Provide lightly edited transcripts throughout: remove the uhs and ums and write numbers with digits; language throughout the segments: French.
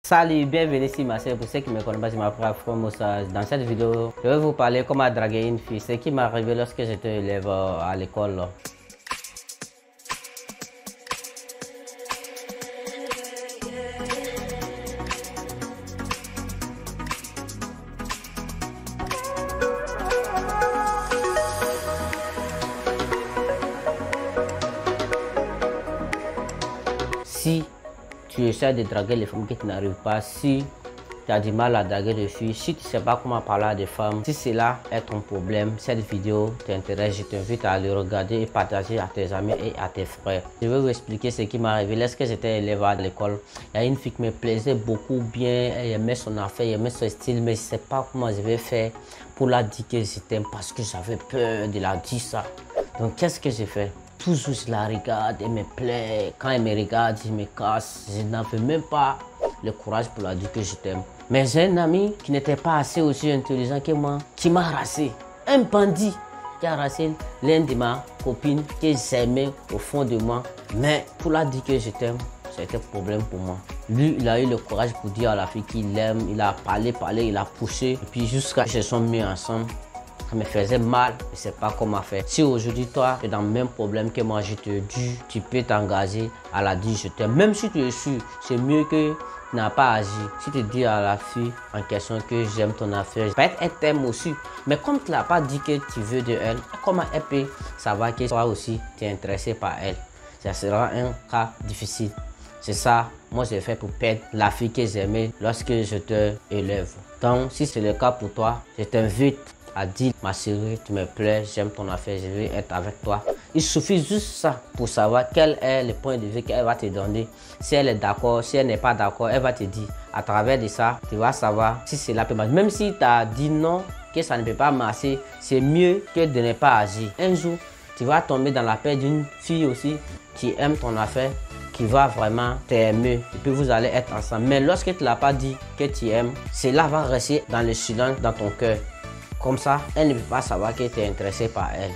Salut, bienvenue sur ma chaîne. Pour ceux qui me connaissent pas, je m'appelle Afro-Moussa. Dans cette vidéo, je vais vous parler comment draguer une fille. Ce qui m'est arrivé lorsque j'étais élève à l'école. Si tu essaies de draguer les femmes qui n'arrivent pas, si tu as du mal à draguer des filles, si tu ne sais pas comment parler à des femmes, si cela est ton problème, cette vidéo t'intéresse, je t'invite à le regarder et partager à tes amis et à tes frères. Je vais vous expliquer ce qui m'est arrivé. Lorsque j'étais élève à l'école, il y a une fille qui me plaisait beaucoup bien, elle aimait son affaire, elle aimait son style, mais je ne sais pas comment je vais faire pour la dire que je t'aime parce que j'avais peur de la dire ça. Donc qu'est-ce que j'ai fait? Toujours je la regarde, elle me plaît. Quand elle me regarde, je me casse. Je n'avais même pas le courage pour la dire que je t'aime. Mais j'ai un ami qui n'était pas assez aussi intelligent que moi, qui m'a harassé. Un bandit qui a harassé l'un de ma copine que j'aimais au fond de moi. Mais pour la dire que je t'aime, c'était un problème pour moi. Lui, il a eu le courage pour dire à la fille qu'il l'aime. Il a parlé, il a poussé. Et puis jusqu'à ce qu'ils se sont mis ensemble. Ça me faisait mal, je ne sais pas comment faire. Si aujourd'hui toi tu es dans le même problème que moi, je te dis, tu peux t'engager à la dire je t'aime. Même si tu es sûr, c'est mieux que tu n'as pas agi. Si tu dis à la fille en question que j'aime ton affaire, peut-être elle t'aime aussi. Mais comme tu n'as pas dit que tu veux de elle, comment elle peut savoir que toi aussi tu es intéressé par elle? Ça sera un cas difficile. C'est ça, moi j'ai fait pour perdre la fille que j'aimais lorsque je te élève. Donc si c'est le cas pour toi, je t'invite à dire ma chérie, tu me plais, j'aime ton affaire, je veux être avec toi. Il suffit juste ça pour savoir quel est le point de vue qu'elle va te donner. Si elle est d'accord, si elle n'est pas d'accord, elle va te dire. À travers de ça, tu vas savoir si cela peut marcher. Même si tu as dit non, que ça ne peut pas marcher, c'est mieux que de ne pas agir. Un jour, tu vas tomber dans la paix d'une fille aussi qui aime ton affaire, qui va vraiment t'aimer et puis vous allez être ensemble. Mais lorsque tu ne l'as pas dit que tu aimes, cela va rester dans le silence dans ton cœur. Comme ça, elle ne peut pas savoir que tu es intéressé par elle.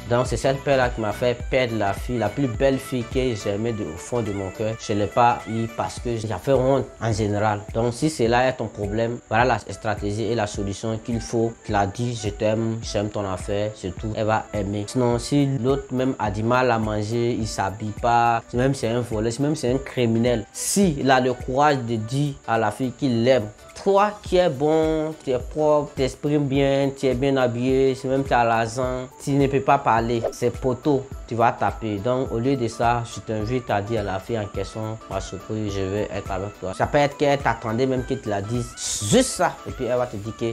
Donc c'est cette peur-là qui m'a fait perdre la fille, la plus belle fille que j'aimais au fond de mon cœur. Je ne l'ai pas eu parce que j'avais honte en général. Donc si cela est ton problème, voilà la stratégie et la solution qu'il faut. Tu l'as dit, je t'aime, j'aime ton affaire, c'est tout. Elle va aimer. Sinon si l'autre même a du mal à manger, il ne s'habille pas, même c'est un voleur, même c'est un criminel. S'il a le courage de dire à la fille qu'il l'aime, toi qui es bon, tu es propre, tu t'exprimes bien, tu es bien habillé, si même tu as l'argent, tu ne peux pas parler, c'est poteau, tu vas taper. Donc au lieu de ça, je t'invite à dire à la fille en question, ma surprise, je veux être avec toi. Ça peut être qu'elle t'attendait même que tu la dises, juste ça, et puis elle va te dire que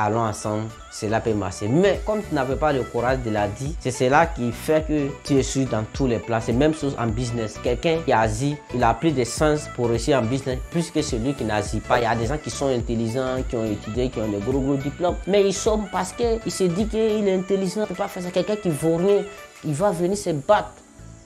allons ensemble, cela peut marcher. Mais comme tu n'avais pas le courage de la dire, c'est cela qui fait que tu es sûr dans tous les plans. C'est même chose en business. Quelqu'un qui agit, il a plus de sens pour réussir en business plus que celui qui n'agit pas. Il y a des gens qui sont intelligents, qui ont étudié, qui ont des gros diplômes, mais ils sont parce qu'il se dit qu'il est intelligent, il ne peut pas faire ça. Quelqu'un qui vaut rien, il va venir se battre.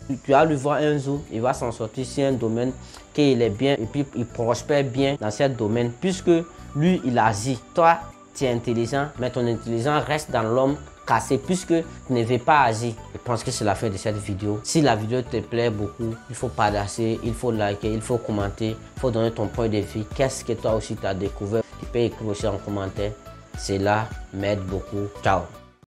Tu vas le voir un jour, il va s'en sortir sur un domaine qu'il est bien et puis il prospère bien dans ce domaine puisque lui, il agit. Toi, tu es intelligent, mais ton intelligence reste dans l'homme cassé puisque tu ne veux pas agir. Je pense que c'est la fin de cette vidéo. Si la vidéo te plaît beaucoup, il faut partager, il faut liker, il faut commenter, il faut donner ton point de vue. Qu'est-ce que toi aussi tu as découvert? Tu peux écrire aussi en commentaire. Cela m'aide beaucoup. Ciao.